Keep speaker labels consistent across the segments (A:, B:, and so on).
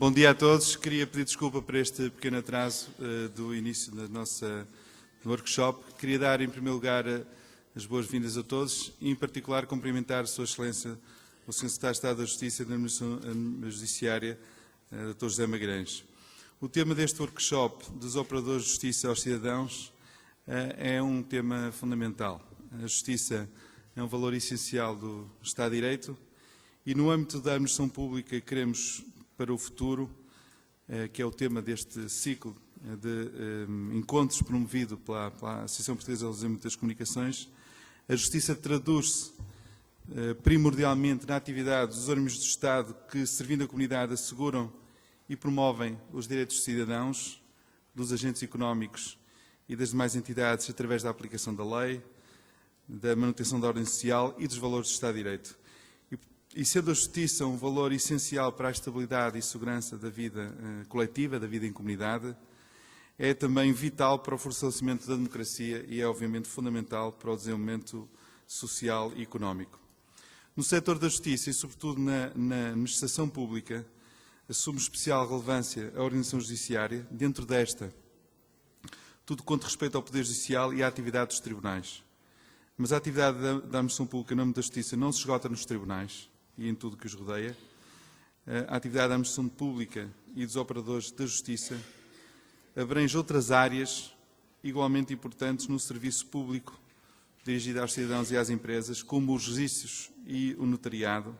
A: Bom dia a todos. Queria pedir desculpa por este pequeno atraso do início da nossa workshop. Queria dar, em primeiro lugar, as boas-vindas a todos e, em particular, cumprimentar a Sua Excelência, o Sr. Secretário de Estado da Justiça e da Administração Judiciária, Dr. José Magalhães. O tema deste workshop dos operadores de justiça aos cidadãos é um tema fundamental. A justiça é um valor essencial do Estado de Direito e, no âmbito da administração pública, queremos, para o futuro, que é o tema deste ciclo de encontros promovido pela Associação Portuguesa de Desenvolvimento das Comunicações, a justiça traduz-se primordialmente na atividade dos órgãos do Estado que, servindo a comunidade, asseguram e promovem os direitos dos cidadãos, dos agentes económicos e das demais entidades através da aplicação da lei, da manutenção da ordem social e dos valores do Estado de Direito. E sendo a justiça um valor essencial para a estabilidade e segurança da vida coletiva, da vida em comunidade, é também vital para o fortalecimento da democracia e é, obviamente, fundamental para o desenvolvimento social e económico. No setor da justiça e, sobretudo, na administração pública, assume especial relevância a organização judiciária, dentro desta, tudo quanto respeita ao Poder Judicial e à atividade dos tribunais. Mas a atividade da administração pública, no âmbito da justiça, não se esgota nos tribunais e em tudo o que os rodeia. A atividade da administração pública e dos operadores da justiça abrange outras áreas igualmente importantes no serviço público dirigido aos cidadãos e às empresas, como os registros e o notariado,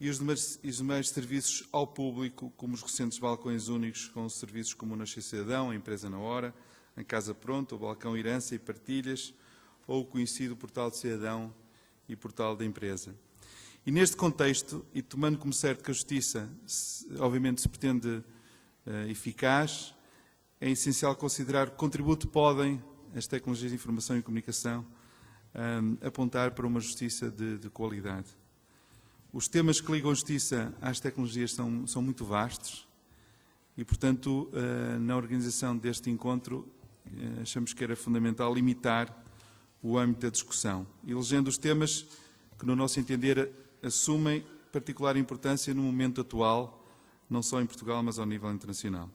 A: e os demais serviços ao público, como os recentes balcões únicos com serviços como o Nascer Cidadão, a Empresa na Hora, a Casa Pronta, o Balcão Herança e Partilhas, ou o conhecido Portal de Cidadão e Portal da Empresa. E neste contexto, e tomando como certo que a justiça, obviamente, se pretende eficaz, é essencial considerar que contributo podem as tecnologias de informação e comunicação apontar para uma justiça de qualidade. Os temas que ligam a justiça às tecnologias são muito vastos e, portanto, na organização deste encontro, achamos que era fundamental limitar o âmbito da discussão, elegendo os temas que, no nosso entender, assumem particular importância no momento atual, não só em Portugal, mas ao nível internacional.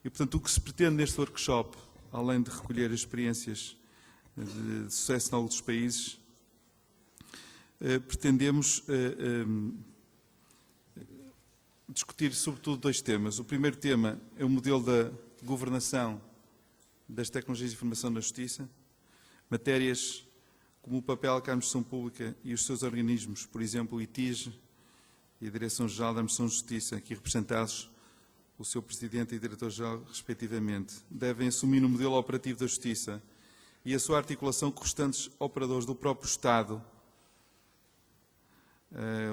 A: E, portanto, o que se pretende neste workshop, além de recolher experiências de sucesso em outros países, pretendemos discutir sobretudo dois temas. O primeiro tema é o modelo da governação das tecnologias de informação na justiça, matérias como o papel que a administração pública e os seus organismos, por exemplo, o ITIJ e a Direção-Geral da Administração de Justiça, aqui representados o seu Presidente e Diretor-Geral, respectivamente, devem assumir no modelo operativo da Justiça e a sua articulação com restantes operadores do próprio Estado,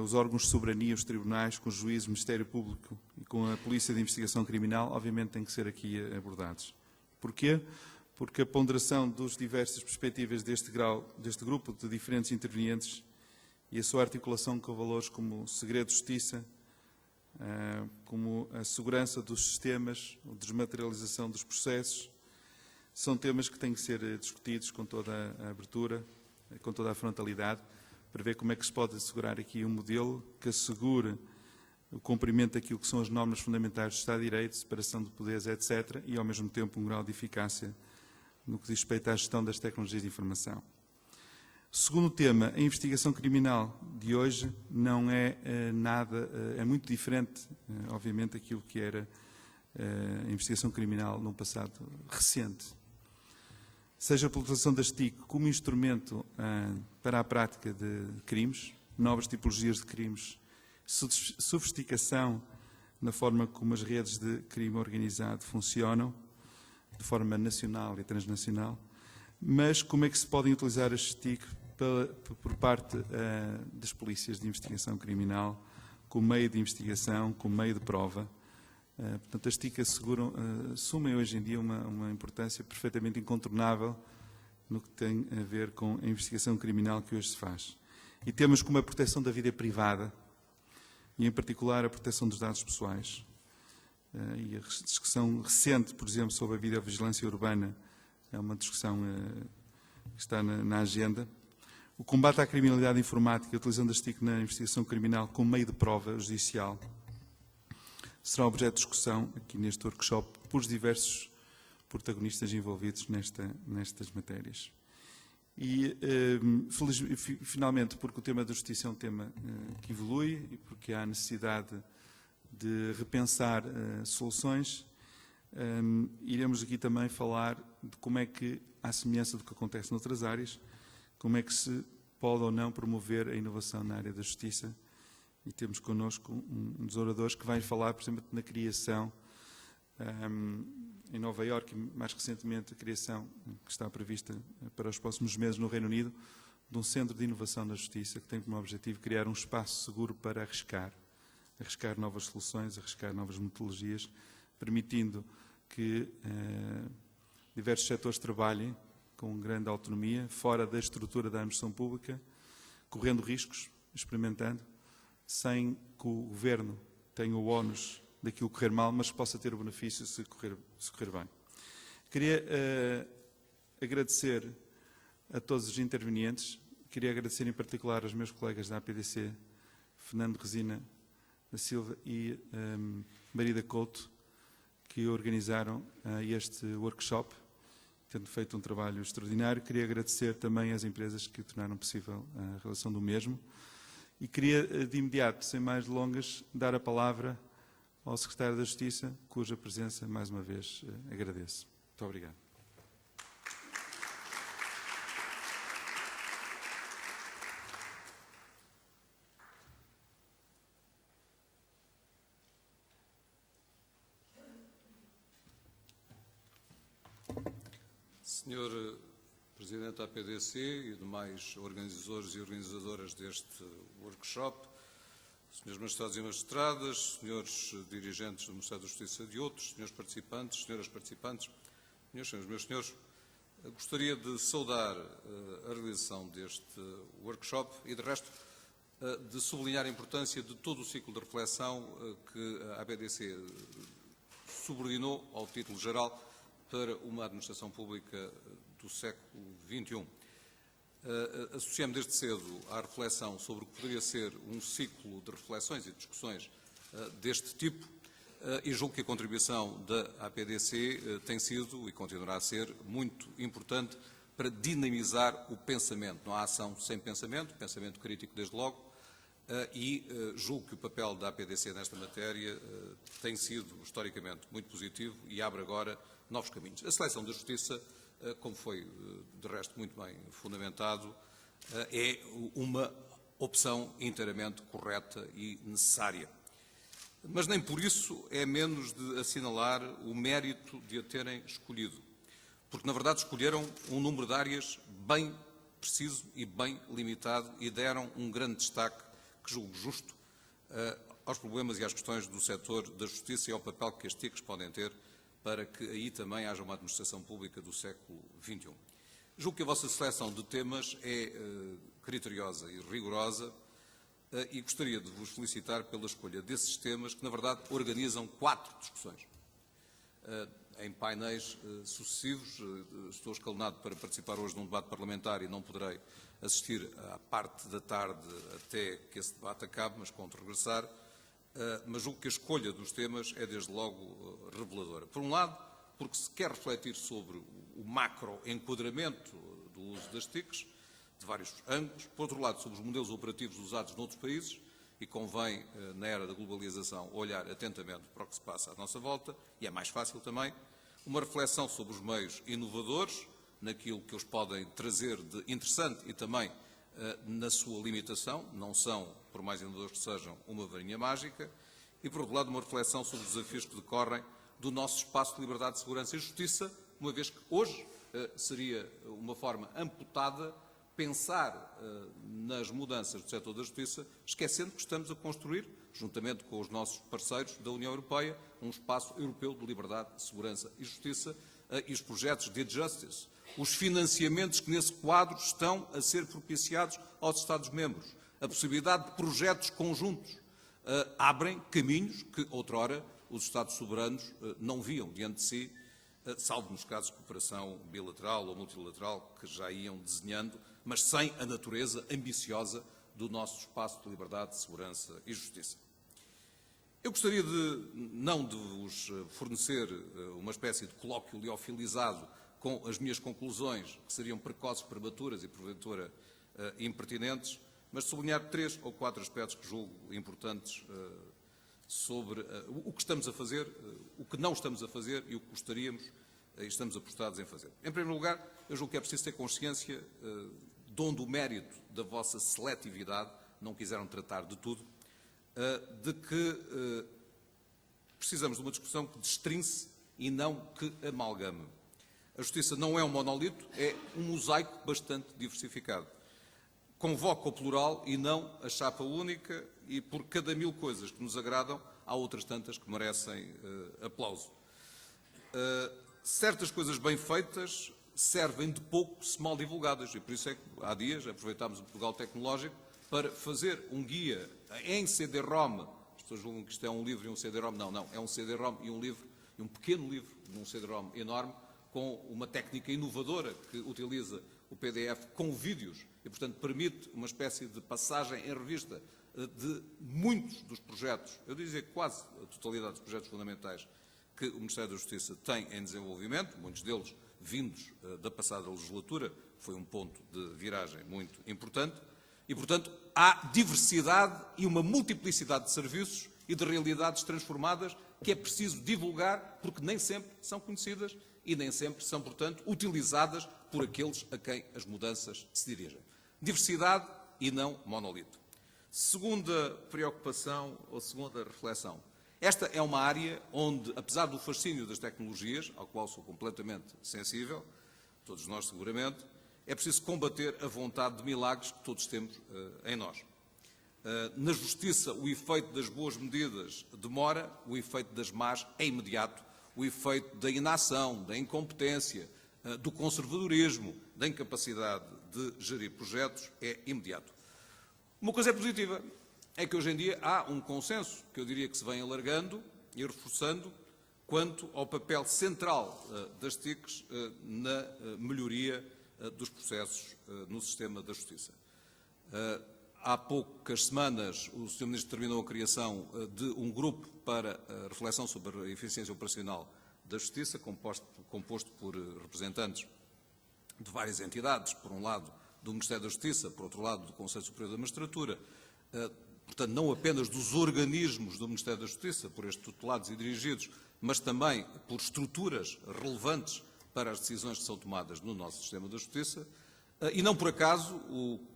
A: os órgãos de soberania, os tribunais, com os juízes, o Ministério Público e com a Polícia de Investigação Criminal, obviamente têm que ser aqui abordados. Porquê? Porque a ponderação das diversas perspectivas deste grupo de diferentes intervenientes e a sua articulação com valores como o segredo de justiça, como a segurança dos sistemas, a desmaterialização dos processos, são temas que têm que ser discutidos com toda a abertura, com toda a frontalidade, para ver como é que se pode assegurar aqui um modelo que assegure o cumprimento daquilo que são as normas fundamentais do Estado de Direito, separação de poderes, etc., e, ao mesmo tempo, um grau de eficácia no que diz respeito à gestão das tecnologias de informação. Segundo tema, a investigação criminal de hoje não é nada, é muito diferente, obviamente, daquilo que era a investigação criminal num passado recente. Seja pela utilização das TIC como instrumento para a prática de crimes, novas tipologias de crimes, sofisticação na forma como as redes de crime organizado funcionam, de forma nacional e transnacional, mas como é que se podem utilizar as TIC por parte das polícias de investigação criminal, como meio de investigação, como meio de prova. Portanto, as TIC assumem hoje em dia uma importância perfeitamente incontornável no que tem a ver com a investigação criminal que hoje se faz. E temas como a proteção da vida privada e, em particular, a proteção dos dados pessoais. E a discussão recente, por exemplo, sobre a videovigilância urbana, é uma discussão que está na agenda. O combate à criminalidade informática, utilizando as TIC na investigação criminal como meio de prova judicial. será objeto de discussão aqui neste workshop por diversos protagonistas envolvidos nestas matérias. E, finalmente, porque o tema da justiça é um tema que evolui e porque há necessidade de repensar soluções, iremos aqui também falar de como é que, à semelhança do que acontece noutras áreas, como é que se pode ou não promover a inovação na área da justiça. E temos connosco um dos oradores que vai falar, por exemplo, na criação em Nova Iorque e, mais recentemente, a criação que está prevista para os próximos meses no Reino Unido, de um centro de inovação na justiça que tem como objetivo criar um espaço seguro para arriscar novas soluções, arriscar novas metodologias, permitindo que diversos setores trabalhem com grande autonomia, fora da estrutura da administração pública, correndo riscos, experimentando, sem que o Governo tenha o ónus daquilo correr mal, mas possa ter o benefício se correr bem. Queria agradecer a todos os intervenientes, queria agradecer em particular aos meus colegas da APDC, Fernando Resina da Silva e Marida Couto, que organizaram este workshop, tendo feito um trabalho extraordinário. Queria agradecer também às empresas que tornaram possível a realização do mesmo. E queria, de imediato, sem mais delongas, dar a palavra ao Secretário da Justiça, cuja presença, mais uma vez, agradeço. Muito obrigado.
B: Senhor Presidente da APDC e demais organizadores e organizadoras deste workshop, senhores magistrados e magistradas, senhores dirigentes do Ministério da Justiça e de outros, senhores participantes, senhoras participantes, meus senhores, gostaria de saudar a realização deste workshop e, de resto, de sublinhar a importância de todo o ciclo de reflexão que a APDC subordinou ao título geral para uma administração pública do século XXI. Associamos desde cedo à reflexão sobre o que poderia ser um ciclo de reflexões e discussões deste tipo e julgo que a contribuição da APDC tem sido e continuará a ser muito importante para dinamizar o pensamento. Não há ação sem pensamento crítico desde logo, e julgo que o papel da APDC nesta matéria tem sido historicamente muito positivo e abre agora novos caminhos. A seleção da justiça, como foi de resto muito bem fundamentado, é uma opção inteiramente correta e necessária. Mas nem por isso é menos de assinalar o mérito de a terem escolhido, porque na verdade escolheram um número de áreas bem preciso e bem limitado e deram um grande destaque, que julgo justo, aos problemas e às questões do setor da justiça e ao papel que as TICs podem ter para que aí também haja uma administração pública do século XXI. Julgo que a vossa seleção de temas é criteriosa e rigorosa e gostaria de vos felicitar pela escolha desses temas que, na verdade, organizam 4 discussões. Em painéis sucessivos, estou escalonado para participar hoje num debate parlamentar e não poderei assistir à parte da tarde até que esse debate acabe, mas conto regressar. Mas julgo que a escolha dos temas é, desde logo, reveladora. Por um lado, porque se quer refletir sobre o macro-enquadramento do uso das TICs, de vários ângulos. Por outro lado, sobre os modelos operativos usados noutros países, e convém, na era da globalização, olhar atentamente para o que se passa à nossa volta, e é mais fácil também. Uma reflexão sobre os meios inovadores, naquilo que eles podem trazer de interessante e também na sua limitação, não são, por mais inovadores que sejam, uma varinha mágica, e, por outro lado, uma reflexão sobre os desafios que decorrem do nosso espaço de liberdade, segurança e justiça, uma vez que hoje seria uma forma amputada pensar nas mudanças do setor da justiça, esquecendo que estamos a construir, juntamente com os nossos parceiros da União Europeia, um espaço europeu de liberdade, segurança e justiça, e os projetos de justice, os financiamentos que nesse quadro estão a ser propiciados aos Estados-membros, a possibilidade de projetos conjuntos, abrem caminhos que, outrora, os Estados soberanos não viam diante de si, salvo nos casos de cooperação bilateral ou multilateral, que já iam desenhando, mas sem a natureza ambiciosa do nosso espaço de liberdade, segurança e justiça. Eu gostaria não de vos fornecer uma espécie de colóquio liofilizado com as minhas conclusões, que seriam precoces, prematuras e, porventura, impertinentes, mas de sublinhar 3 ou 4 aspectos que julgo importantes sobre o que estamos a fazer, o que não estamos a fazer e o que gostaríamos e estamos apostados em fazer. Em primeiro lugar, eu julgo que é preciso ter consciência de onde o mérito da vossa seletividade, não quiseram tratar de tudo, de que precisamos de uma discussão que destrince e não que amalgame. A justiça não é um monolito, é um mosaico bastante diversificado. Convoca o plural e não a chapa única, e por cada 1000 coisas que nos agradam, há outras tantas que merecem aplauso. Certas coisas bem feitas servem de pouco se mal divulgadas, e por isso é que há dias aproveitámos o Portugal Tecnológico para fazer um guia em CD-ROM. As pessoas julgam que isto é um livro e um CD-ROM. Não, é um CD-ROM e um livro, e um pequeno livro, num CD-ROM enorme, com uma técnica inovadora que utiliza o PDF com vídeos e, portanto, permite uma espécie de passagem em revista de muitos dos projetos, eu dizia quase a totalidade dos projetos fundamentais que o Ministério da Justiça tem em desenvolvimento, muitos deles vindos da passada legislatura, foi um ponto de viragem muito importante, e, portanto, há diversidade e uma multiplicidade de serviços e de realidades transformadas que é preciso divulgar, porque nem sempre são conhecidas e nem sempre são, portanto, utilizadas por aqueles a quem as mudanças se dirigem. Diversidade e não monolito. Segunda preocupação ou segunda reflexão. Esta é uma área onde, apesar do fascínio das tecnologias, ao qual sou completamente sensível, todos nós seguramente, é preciso combater a vontade de milagres que todos temos em nós. Na justiça, o efeito das boas medidas demora, o efeito das más é imediato, o efeito da inação, da incompetência, do conservadorismo, da incapacidade de gerir projetos é imediato. Uma coisa é positiva, é que hoje em dia há um consenso, que eu diria que se vem alargando e reforçando, quanto ao papel central das TICs na melhoria dos processos no sistema da Justiça. Há poucas semanas o Sr. Ministro terminou a criação de um grupo para a reflexão sobre a eficiência operacional da Justiça, composto por representantes de várias entidades, por um lado do Ministério da Justiça, por outro lado do Conselho Superior da Magistratura, portanto não apenas dos organismos do Ministério da Justiça, por estes tutelados e dirigidos, mas também por estruturas relevantes para as decisões que são tomadas no nosso sistema da Justiça, e não por acaso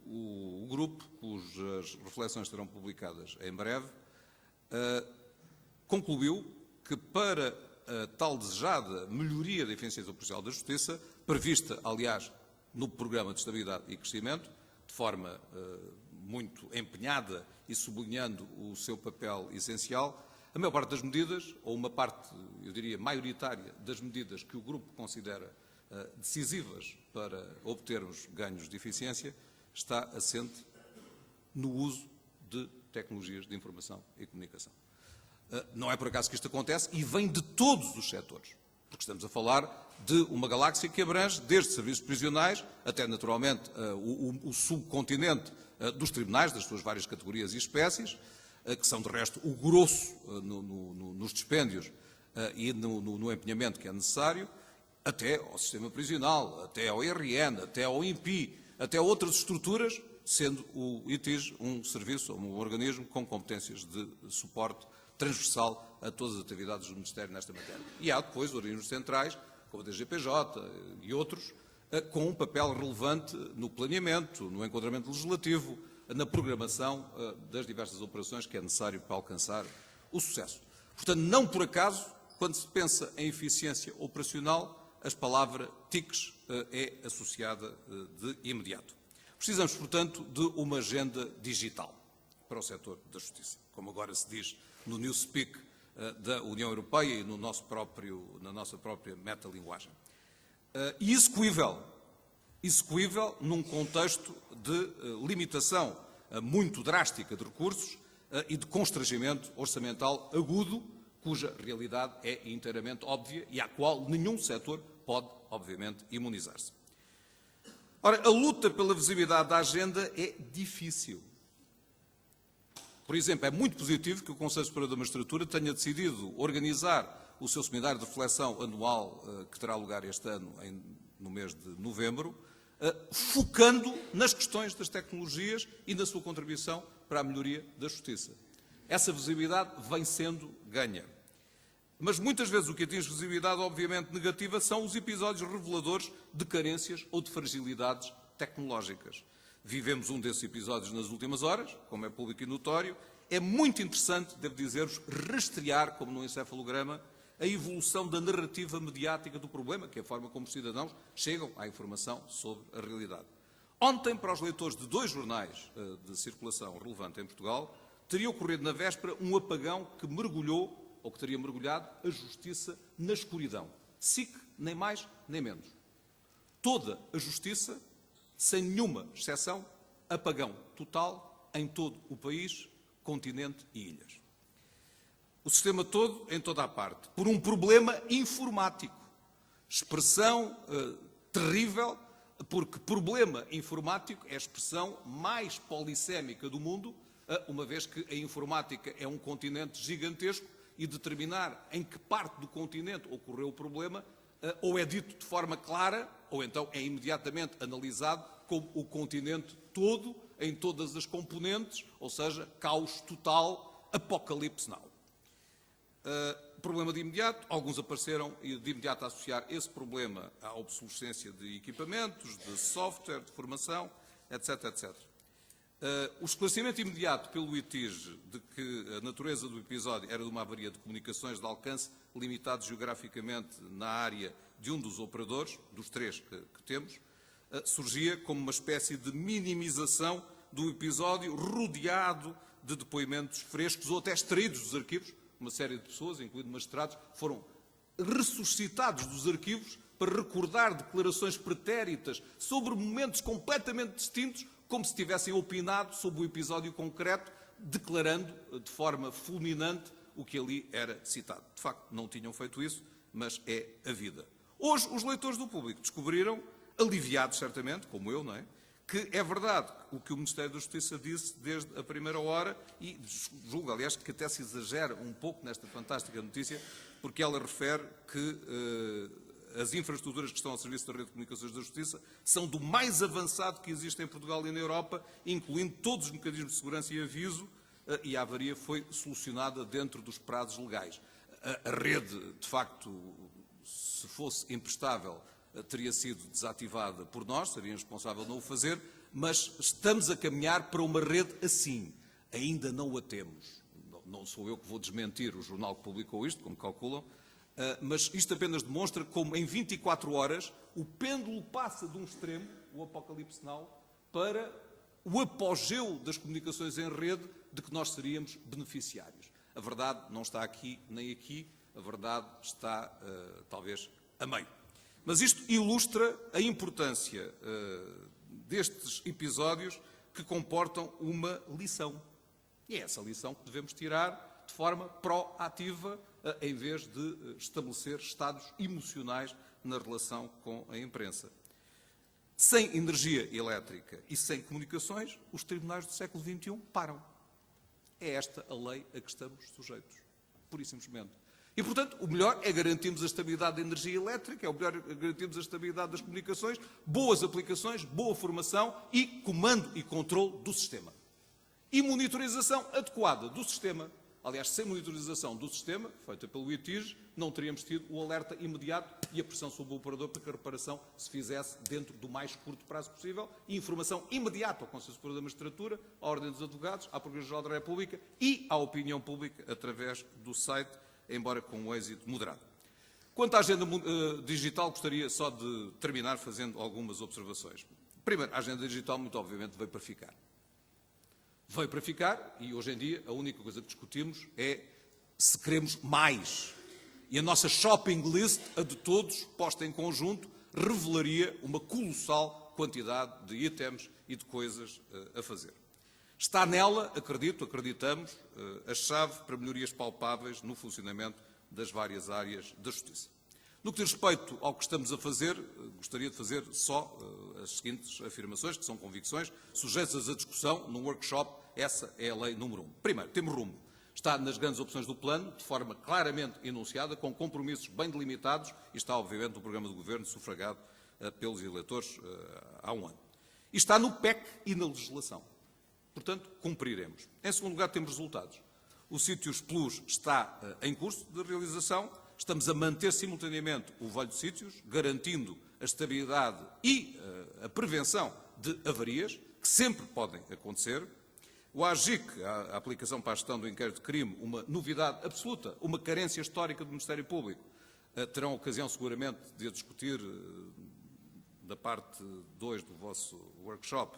B: o grupo, cujas reflexões serão publicadas em breve, concluiu que para a tal desejada melhoria da eficiência operacional da Justiça, prevista, aliás, no Programa de Estabilidade e Crescimento, de forma muito empenhada e sublinhando o seu papel essencial, a maior parte das medidas, ou uma parte, eu diria, maioritária das medidas que o grupo considera decisivas para obtermos ganhos de eficiência, está assente no uso de tecnologias de informação e comunicação. Não é por acaso que isto acontece e vem de todos os setores, porque estamos a falar de uma galáxia que abrange desde serviços prisionais até, naturalmente, o subcontinente dos tribunais, das suas várias categorias e espécies, que são, de resto, o grosso nos dispêndios e no empenhamento que é necessário, até ao sistema prisional, até ao IRN, até ao INPI, até a outras estruturas, sendo o ITIS um serviço, um organismo com competências de suporte transversal a todas as atividades do Ministério nesta matéria. E há depois organismos centrais, como a DGPJ e outros, com um papel relevante no planeamento, no enquadramento legislativo, na programação das diversas operações que é necessário para alcançar o sucesso. Portanto, não por acaso, quando se pensa em eficiência operacional, a palavra TICs é associada de imediato. Precisamos, portanto, de uma agenda digital para o setor da justiça, como agora se diz no Newspeak da União Europeia e na nossa própria metalinguagem. E execuível num contexto de limitação muito drástica de recursos e de constrangimento orçamental agudo, cuja realidade é inteiramente óbvia e à qual nenhum setor pode, obviamente, imunizar-se. Ora, a luta pela visibilidade da agenda é difícil. Por exemplo, é muito positivo que o Conselho Superior da Magistratura tenha decidido organizar o seu seminário de reflexão anual, que terá lugar este ano, no mês de novembro, focando nas questões das tecnologias e na sua contribuição para a melhoria da justiça. Essa visibilidade vem sendo ganha. Mas muitas vezes o que atinge visibilidade, obviamente, negativa, são os episódios reveladores de carências ou de fragilidades tecnológicas. Vivemos um desses episódios nas últimas horas, como é público e notório. É muito interessante, devo dizer-vos, rastrear, como no encefalograma, a evolução da narrativa mediática do problema, que é a forma como os cidadãos chegam à informação sobre a realidade. Ontem, para os leitores de 2 jornais de circulação relevante em Portugal, teria ocorrido na véspera um apagão que mergulhou, ou que teria mergulhado, a justiça na escuridão. SIC, nem mais nem menos. Toda a justiça, sem nenhuma exceção, apagão total em todo o país, continente e ilhas. O sistema todo, em toda a parte, por um problema informático. Expressão terrível, porque problema informático é a expressão mais polissémica do mundo, uma vez que a informática é um continente gigantesco e determinar em que parte do continente ocorreu o problema, ou é dito de forma clara, ou então é imediatamente analisado como o continente todo, em todas as componentes, ou seja, caos total, apocalipse não. Problema de imediato, alguns apareceram de imediato a associar esse problema à obsolescência de equipamentos, de software, de formação, etc, etc. O esclarecimento imediato pelo ITIG de que a natureza do episódio era de uma avaria de comunicações de alcance limitado geograficamente na área de um dos operadores, dos 3 que temos, surgia como uma espécie de minimização do episódio rodeado de depoimentos frescos ou até extraídos dos arquivos. Uma série de pessoas, incluindo magistrados, foram ressuscitados dos arquivos para recordar declarações pretéritas sobre momentos completamente distintos, como se tivessem opinado sobre o episódio concreto, declarando de forma fulminante o que ali era citado. De facto, não tinham feito isso, mas é a vida. Hoje, os leitores do público descobriram, aliviados certamente, como eu, não é? Que é verdade o que o Ministério da Justiça disse desde a primeira hora e julgo, aliás, que até se exagera um pouco nesta fantástica notícia, porque ela refere que as infraestruturas que estão ao serviço da rede de comunicações da Justiça são do mais avançado que existe em Portugal e na Europa, incluindo todos os mecanismos de segurança e aviso, e a avaria foi solucionada dentro dos prazos legais. A rede, de facto, se fosse imprestável, teria sido desativada por nós, seria responsável não o fazer, mas estamos a caminhar para uma rede assim. Ainda não a temos. Não sou eu que vou desmentir o jornal que publicou isto, como calculam, mas isto apenas demonstra como em 24 horas o pêndulo passa de um extremo, o apocalipse now, para o apogeu das comunicações em rede de que nós seríamos beneficiários. A verdade não está aqui nem aqui, a verdade está, talvez, a meio. Mas isto ilustra a importância destes episódios que comportam uma lição. E é essa lição que devemos tirar de forma proativa, em vez de estabelecer estados emocionais na relação com a imprensa. Sem energia elétrica e sem comunicações, os tribunais do século XXI param. É esta a lei a que estamos sujeitos, pura e simplesmente. E, portanto, o melhor é garantirmos a estabilidade da energia elétrica, é o melhor é garantirmos a estabilidade das comunicações, boas aplicações, boa formação e comando e controle do sistema. E monitorização adequada do sistema. Aliás, sem monitorização do sistema, feita pelo ITIG, não teríamos tido o alerta imediato e a pressão sobre o operador para que a reparação se fizesse dentro do mais curto prazo possível e informação imediata ao Conselho Superior da Magistratura, à Ordem dos Advogados, à Procuradoria-Geral da República e à opinião pública através do site, embora com um êxito moderado. Quanto à agenda digital, gostaria só de terminar fazendo algumas observações. Primeiro, a agenda digital, muito obviamente, veio para ficar. Veio para ficar e, hoje em dia, a única coisa que discutimos é se queremos mais. E a nossa shopping list, a de todos, posta em conjunto, revelaria uma colossal quantidade de itens e de coisas a fazer. Está nela, acreditamos, a chave para melhorias palpáveis no funcionamento das várias áreas da justiça. No que diz respeito ao que estamos a fazer, gostaria de fazer só as seguintes afirmações, que são convicções, sujeitas à discussão num workshop. Essa é a lei número 1. Primeiro, temos rumo. Está nas grandes opções do plano, de forma claramente enunciada, com compromissos bem delimitados, e está, obviamente, no programa do Governo, sufragado pelos eleitores há um ano. E está no PEC e na legislação. Portanto, cumpriremos. Em segundo lugar, temos resultados. O Sítios Plus está em curso de realização. Estamos a manter simultaneamente o Vale dos Sítios, garantindo a estabilidade e a prevenção de avarias, que sempre podem acontecer. O AGIC, a aplicação para a gestão do inquérito de crime, uma novidade absoluta, uma carência histórica do Ministério Público, terão ocasião seguramente de a discutir da parte 2 do vosso workshop.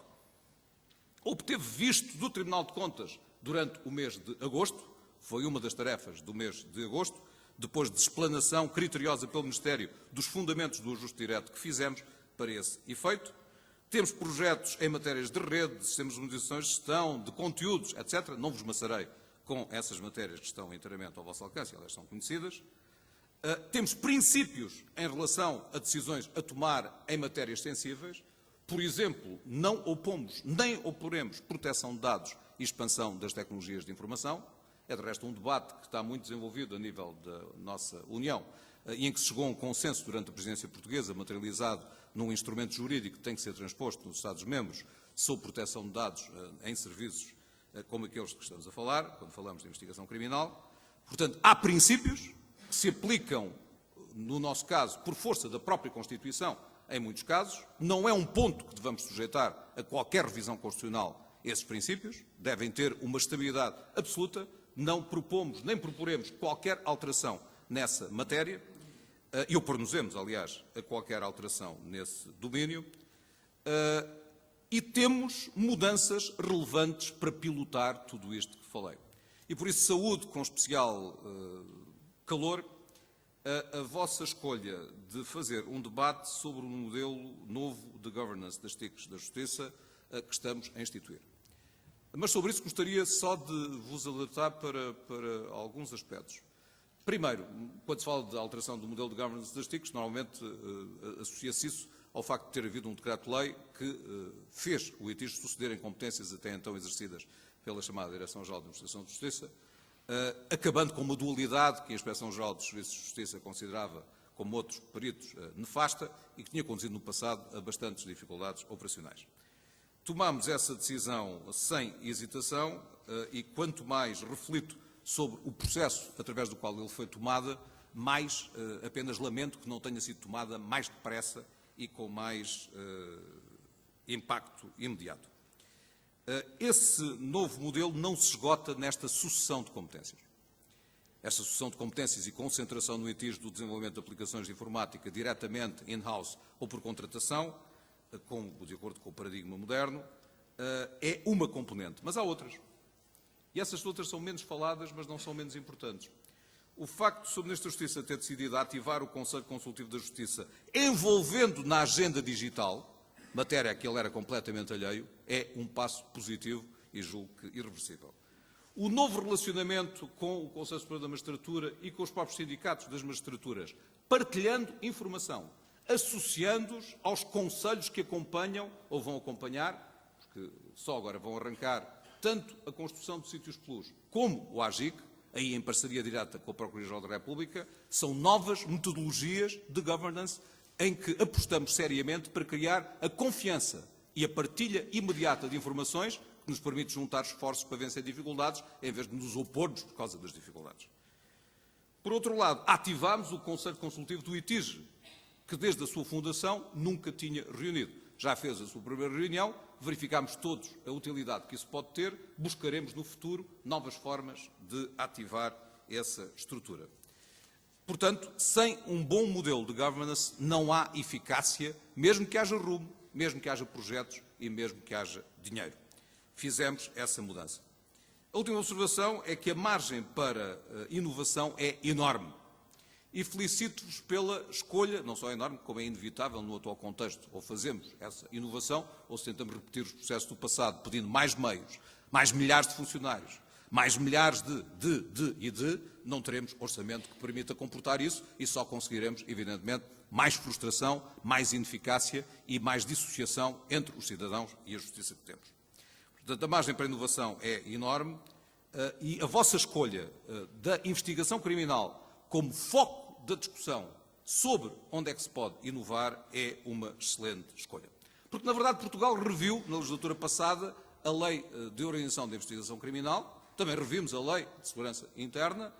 B: Obteve visto do Tribunal de Contas durante o mês de agosto, foi uma das tarefas do mês de agosto, depois de explanação criteriosa pelo Ministério dos fundamentos do ajuste direto que fizemos para esse efeito. Temos projetos em matérias de rede, de sistemas de modernização e gestão, de conteúdos, etc. Não vos maçarei com essas matérias que estão inteiramente ao vosso alcance, elas são conhecidas. Temos princípios em relação a decisões a tomar em matérias sensíveis. Por exemplo, não opomos nem oporemos proteção de dados e expansão das tecnologias de informação. É, de resto, um debate que está muito desenvolvido a nível da nossa União e em que se chegou a um consenso durante a presidência portuguesa, materializado num instrumento jurídico que tem que ser transposto nos Estados-membros sobre proteção de dados em serviços como aqueles de que estamos a falar, quando falamos de investigação criminal. Portanto, há princípios que se aplicam, no nosso caso, por força da própria Constituição, em muitos casos. Não é um ponto que devamos sujeitar a qualquer revisão constitucional. Esses princípios devem ter uma estabilidade absoluta. Não propomos, nem proporemos qualquer alteração nessa matéria, e opor-nos-emos, aliás, a qualquer alteração nesse domínio, e temos mudanças relevantes para pilotar tudo isto que falei. E por isso saúdo com especial calor a vossa escolha de fazer um debate sobre um modelo novo de governance das TICs da Justiça que estamos a instituir. Mas sobre isso gostaria só de vos alertar para alguns aspectos. Primeiro, quando se fala de alteração do modelo de governance das TICs, normalmente associa-se isso ao facto de ter havido um decreto-lei que fez o ITIS suceder em competências até então exercidas pela chamada Direção-Geral de Administração de Justiça, acabando com uma dualidade que a Inspeção-Geral dos Serviços de Justiça considerava, como outros peritos, nefasta e que tinha conduzido no passado a bastantes dificuldades operacionais. Tomamos essa decisão sem hesitação e quanto mais reflito sobre o processo através do qual ele foi tomada, mais apenas lamento que não tenha sido tomada mais depressa e com mais impacto imediato. Esse novo modelo não se esgota nesta sucessão de competências. Esta sucessão de competências e concentração no ITIS do desenvolvimento de aplicações de informática diretamente in-house ou por contratação, de acordo com o paradigma moderno, é uma componente, mas há outras. E essas outras são menos faladas, mas não são menos importantes. O facto de o Sr. Ministro da Justiça ter decidido ativar o Conselho Consultivo da Justiça, envolvendo na agenda digital, matéria a que ele era completamente alheio, é um passo positivo e julgo que irreversível. O novo relacionamento com o Conselho Superior da Magistratura e com os próprios sindicatos das magistraturas, partilhando informação, associando-os aos conselhos que acompanham ou vão acompanhar, porque só agora vão arrancar tanto a construção de Sítios Plus como o AGIC, aí em parceria direta com a Procuradoria-Geral da República, são novas metodologias de governance em que apostamos seriamente para criar a confiança e a partilha imediata de informações que nos permite juntar esforços para vencer dificuldades, em vez de nos opormos por causa das dificuldades. Por outro lado, ativámos o Conselho Consultivo do ITIS, que desde a sua fundação nunca tinha reunido. Já fez a sua primeira reunião, verificámos todos a utilidade que isso pode ter, buscaremos no futuro novas formas de ativar essa estrutura. Portanto, sem um bom modelo de governance não há eficácia, mesmo que haja rumo, mesmo que haja projetos e mesmo que haja dinheiro. Fizemos essa mudança. A última observação é que a margem para inovação é enorme. E felicito-vos pela escolha, não só é enorme, como é inevitável no atual contexto. Ou fazemos essa inovação, ou se tentamos repetir os processos do passado, pedindo mais meios, mais milhares de funcionários, mais milhares não teremos orçamento que permita comportar isso e só conseguiremos, evidentemente, mais frustração, mais ineficácia e mais dissociação entre os cidadãos e a justiça que temos. Portanto, a margem para a inovação é enorme e a vossa escolha da investigação criminal como foco da discussão sobre onde é que se pode inovar é uma excelente escolha. Porque, na verdade, Portugal reviu, na legislatura passada, a Lei de Organização da Investigação Criminal, também revimos a Lei de Segurança Interna,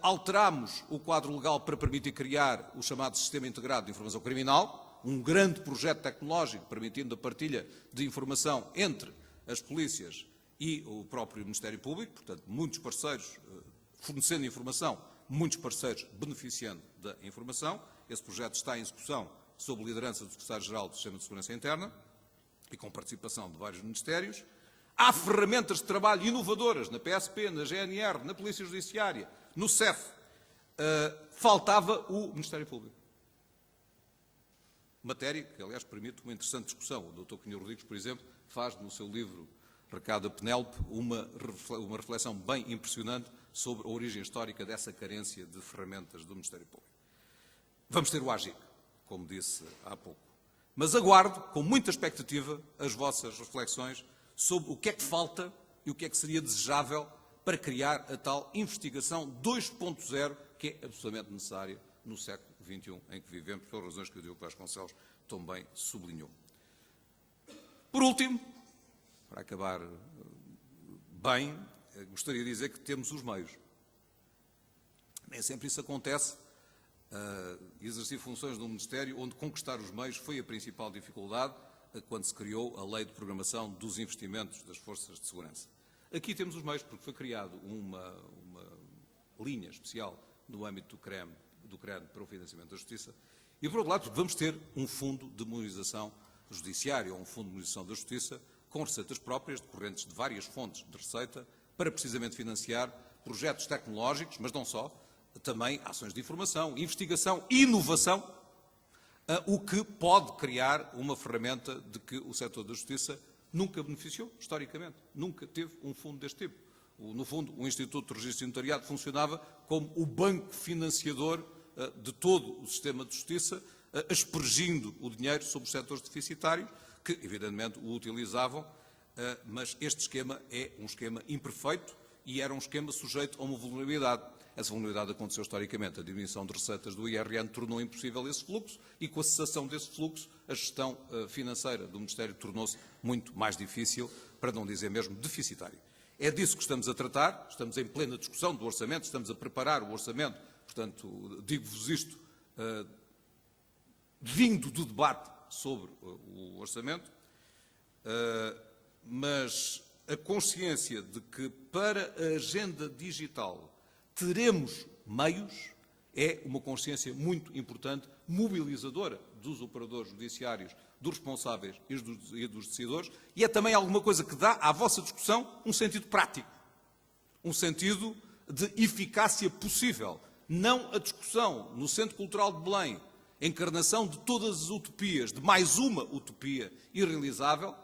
B: alterámos o quadro legal para permitir criar o chamado Sistema Integrado de Informação Criminal, um grande projeto tecnológico permitindo a partilha de informação entre as polícias e o próprio Ministério Público, portanto, muitos parceiros fornecendo informação, muitos parceiros beneficiando da informação. Esse projeto está em execução sob liderança do Secretário-Geral do Sistema de Segurança Interna e com participação de vários ministérios. Há ferramentas de trabalho inovadoras na PSP, na GNR, na Polícia Judiciária, no CEF. Faltava o Ministério Público. Matéria que, aliás, permite uma interessante discussão. O Dr. Cunha Rodrigues, por exemplo, faz no seu livro Recado a Penélope uma reflexão bem impressionante sobre a origem histórica dessa carência de ferramentas do Ministério Público. Vamos ter o AGIC, como disse há pouco. Mas aguardo, com muita expectativa, as vossas reflexões sobre o que é que falta e o que é que seria desejável para criar a tal investigação 2.0 que é absolutamente necessária no século XXI em que vivemos, pelas razões que o Diogo Vasconcelos também sublinhou. Por último, para acabar bem, gostaria de dizer que temos os meios. Nem sempre isso acontece. Exercer funções de um Ministério onde conquistar os meios foi a principal dificuldade quando se criou a Lei de Programação dos Investimentos das Forças de Segurança. Aqui temos os meios, porque foi criado uma linha especial no âmbito do CREN para o financiamento da Justiça, e, por outro lado, vamos ter um fundo de modernização judiciária, ou um fundo de modernização da Justiça, com receitas próprias, decorrentes de várias fontes de receita, para precisamente financiar projetos tecnológicos, mas não só, também ações de informação, investigação e inovação, o que pode criar uma ferramenta de que o setor da justiça nunca beneficiou, historicamente. Nunca teve um fundo deste tipo. No fundo, o Instituto de Registro e Notariado funcionava como o banco financiador de todo o sistema de justiça, aspergindo o dinheiro sobre os setores deficitários, que evidentemente o utilizavam, mas este esquema é um esquema imperfeito e era um esquema sujeito a uma vulnerabilidade. Essa vulnerabilidade aconteceu historicamente. A diminuição de receitas do IRN tornou impossível esse fluxo e, com a cessação desse fluxo, a gestão financeira do Ministério tornou-se muito mais difícil, para não dizer mesmo deficitária. É disso que estamos a tratar, estamos em plena discussão do orçamento, estamos a preparar o orçamento, portanto, digo-vos isto vindo do debate sobre o orçamento, mas a consciência de que para a agenda digital teremos meios é uma consciência muito importante, mobilizadora dos operadores judiciários, dos responsáveis e dos decisores, e é também alguma coisa que dá à vossa discussão um sentido prático, um sentido de eficácia possível. Não a discussão no Centro Cultural de Belém, encarnação de todas as utopias, de mais uma utopia irrealizável,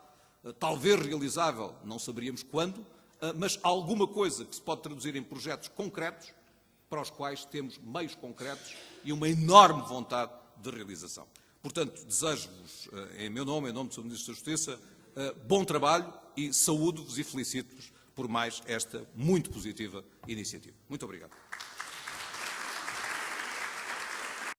B: talvez realizável, não saberíamos quando, mas alguma coisa que se pode traduzir em projetos concretos, para os quais temos meios concretos e uma enorme vontade de realização. Portanto, desejo-vos, em meu nome, em nome do Sr. Ministro da Justiça, bom trabalho e saúdo-vos e felicito-vos por mais esta muito positiva iniciativa. Muito obrigado.